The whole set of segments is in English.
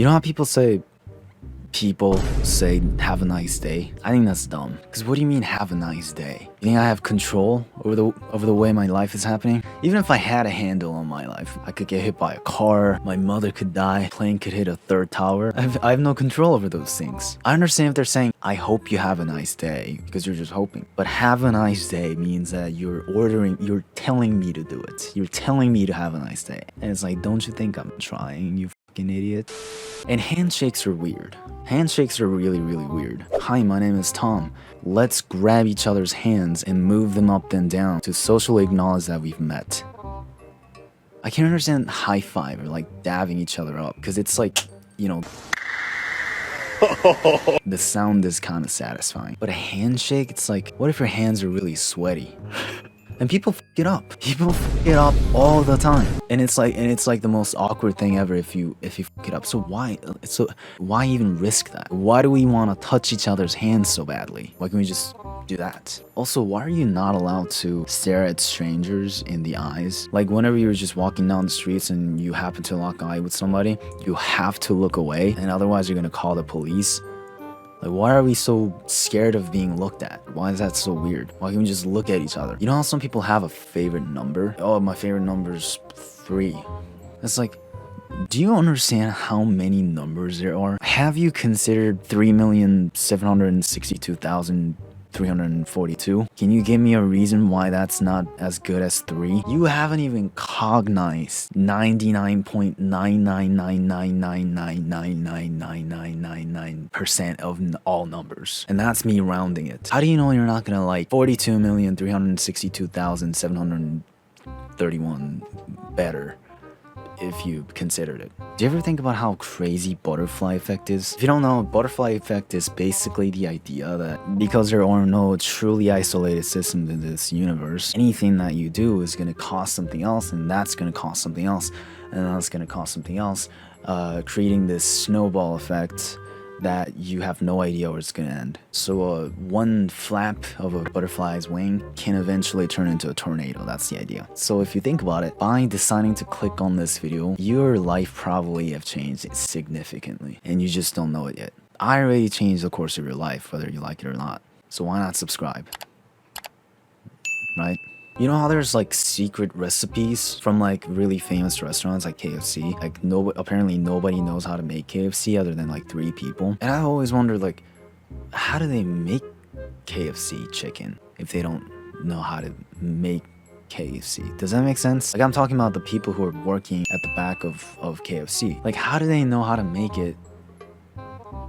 You know how people say have a nice day? I think that's dumb. Because what do you mean have a nice day? You think I have control over the way my life is happening? Even if I had a handle on my life, I could get hit by a car, my mother could die, a plane could hit a third tower. I have no control over those things. I understand if they're saying, I hope you have a nice day, because you're just hoping. But have a nice day means that you're telling me to do it. You're telling me to have a nice day. And it's like, don't you think I'm trying, you fucking idiot? And handshakes are weird. Handshakes are really, really weird. Hi, my name is Tom. Let's grab each other's hands and move them up and down to socially acknowledge that we've met. I can't understand high five or like dabbing each other up, because it's like, you know, the sound is kind of satisfying. But a handshake, it's like, what if your hands are really sweaty? And people f it up. People f it up all the time. And it's like the most awkward thing ever if you f it up. So why even risk that? Why do we want to touch each other's hands so badly? Why can't we just do that? Also, why are you not allowed to stare at strangers in the eyes? Like whenever you're just walking down the streets and you happen to lock eye with somebody, you have to look away, and otherwise you're gonna call the police. Like, why are we so scared of being looked at? Why is that so weird? Why can't we just look at each other? You know how some people have a favorite number? Oh, my favorite number is 3. It's like, do you understand how many numbers there are? Have you considered 3,762,342? Can you give me a reason why that's not as good as 3? You haven't even cognized 99.99999999999% of all numbers. And that's me rounding it. How do you know you're not gonna like 42,362,731 better if you considered it? Do you ever think about how crazy butterfly effect is? If you don't know, butterfly effect is basically the idea that because there are no truly isolated systems in this universe, anything that you do is going to cost something else, and that's going to cost something else, and that's going to cost something else, creating this snowball effect that you have no idea where it's gonna end. So one flap of a butterfly's wing can eventually turn into a tornado. That's the idea. So if you think about it, by deciding to click on this video, your life probably have changed significantly, and you just don't know it yet. I already changed the course of your life, whether you like it or not. So why not subscribe? Right? You know how there's like secret recipes from like really famous restaurants like KFC? Like apparently nobody knows how to make KFC other than like 3 people. And I always wondered, like, how do they make KFC chicken if they don't know how to make KFC? Does that make sense? Like, I'm talking about the people who are working at the back of KFC. Like, how do they know how to make it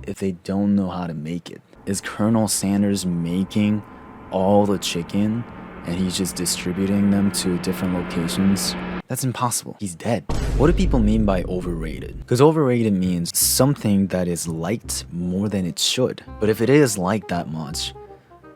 if they don't know how to make it? Is Colonel Sanders making all the chicken and he's just distributing them to different locations? That's impossible. He's dead. What do people mean by overrated? Because overrated means something that is liked more than it should. But if it is liked that much,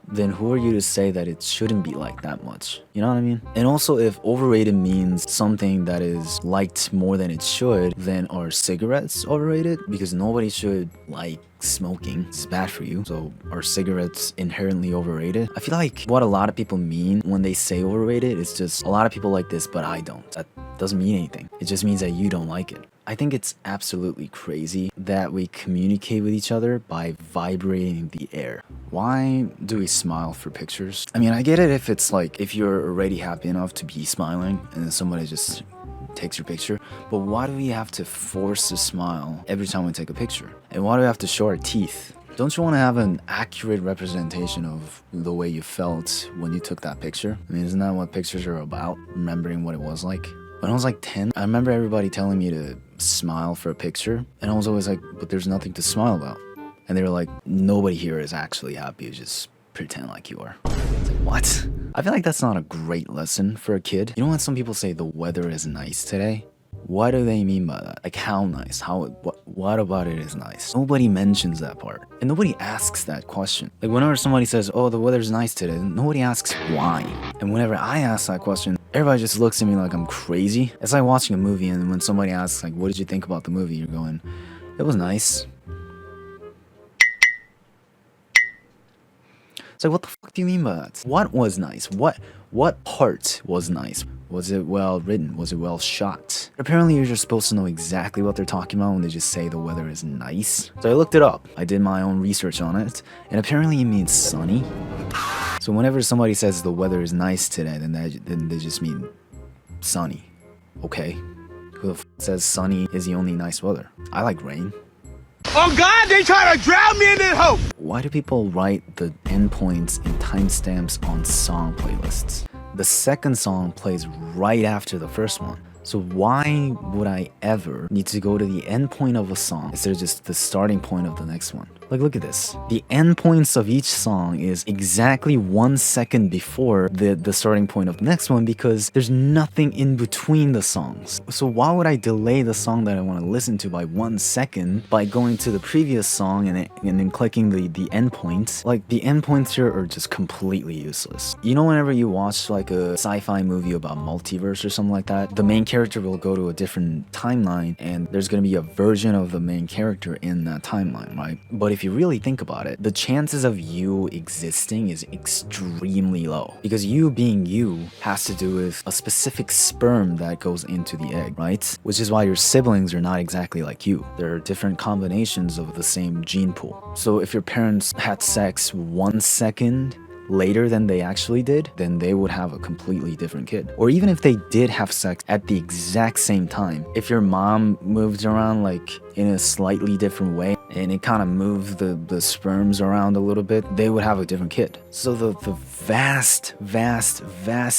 then who are you to say that it shouldn't be liked that much? You know what I mean? And also, if overrated means something that is liked more than it should, then are cigarettes overrated? Because nobody should like smoking. It's bad for you. So are cigarettes inherently overrated? I feel like what a lot of people mean when they say overrated is just a lot of people like this, but I don't. That doesn't mean anything. It just means that you don't like it. I think it's absolutely crazy that we communicate with each other by vibrating the air. Why do we smile for pictures? I mean, I get it if it's like, if you're already happy enough to be smiling and then somebody just takes your picture, but why do we have to force a smile every time we take a picture? And why do we have to show our teeth? Don't you want to have an accurate representation of the way you felt when you took that picture? I mean, isn't that what pictures are about? Remembering what it was like? When I was like 10, I remember everybody telling me to smile for a picture, and I was always like, but there's nothing to smile about. And they were like, nobody here is actually happy, just pretend like you are. It's like, what? I feel like that's not a great lesson for a kid. You know when some people say the weather is nice today? What do they mean by that? Like, how nice? What about it is nice? Nobody mentions that part. And nobody asks that question. Like, whenever somebody says, oh, the weather's nice today, nobody asks why. And whenever I ask that question, everybody just looks at me like I'm crazy. It's like watching a movie, and when somebody asks, like, what did you think about the movie? You're going, it was nice. It's like, what the fuck do you mean by that? What was nice? What part was nice? Was it well written? Was it well shot? Apparently you're just supposed to know exactly what they're talking about when they just say the weather is nice. So I looked it up. I did my own research on it, and apparently it means sunny. So whenever somebody says the weather is nice today, then they just mean sunny. Okay. Who the f says sunny is the only nice weather? I like rain. Oh God, they try to drown me in this hole! Why do people write the endpoints and timestamps on song playlists? The second song plays right after the first one. So why would I ever need to go to the end point of a song instead of just the starting point of the next one? Like, look at this. The end points of each song is exactly 1 second before the starting point of the next one because there's nothing in between the songs. So why would I delay the song that I want to listen to by 1 second by going to the previous song and then clicking the end points? Like, the end points here are just completely useless. You know, whenever you watch like a sci-fi movie about multiverse or something like that, the main character will go to a different timeline and there's going to be a version of the main character in that timeline, right? But if you really think about it, the chances of you existing is extremely low because you being you has to do with a specific sperm that goes into the egg, right? Which is why your siblings are not exactly like you. There are different combinations of the same gene pool. So if your parents had sex 1 second later than they actually did, then they would have a completely different kid. Or even if they did have sex at the exact same time, if your mom moved around like in a slightly different way and it kind of moved the sperms around a little bit, they would have a different kid. So the vast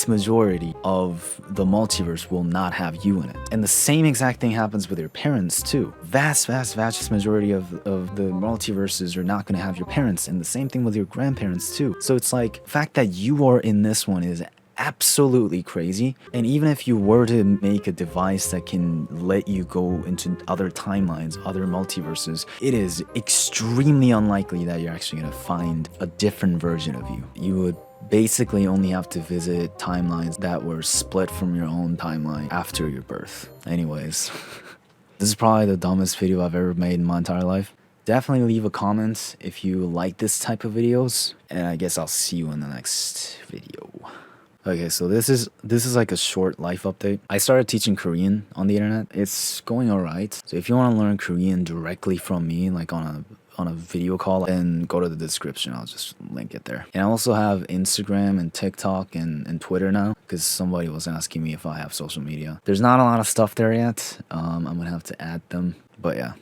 majority of the multiverse will not have you in it. And the same exact thing happens with your parents too. Vast majority of the multiverses are not going to have your parents, and the same thing with your grandparents too. So it's like, the fact that you are in this one is absolutely crazy. And even if you were to make a device that can let you go into other timelines, other multiverses, it is extremely unlikely that you're actually going to find a different version of you. You would basically only have to visit timelines that were split from your own timeline after your birth. Anyways, this is probably the dumbest video I've ever made in my entire life. Definitely leave a comment if you like this type of videos, and I guess I'll see you in the next video. Okay, so this is like a short life update. I started teaching Korean on the internet. It's going alright. So if you want to learn Korean directly from me, like on a video call, then go to the description. I'll just link it there. And I also have Instagram and TikTok and Twitter now because somebody was asking me if I have social media. There's not a lot of stuff there yet. I'm gonna have to add them, but yeah.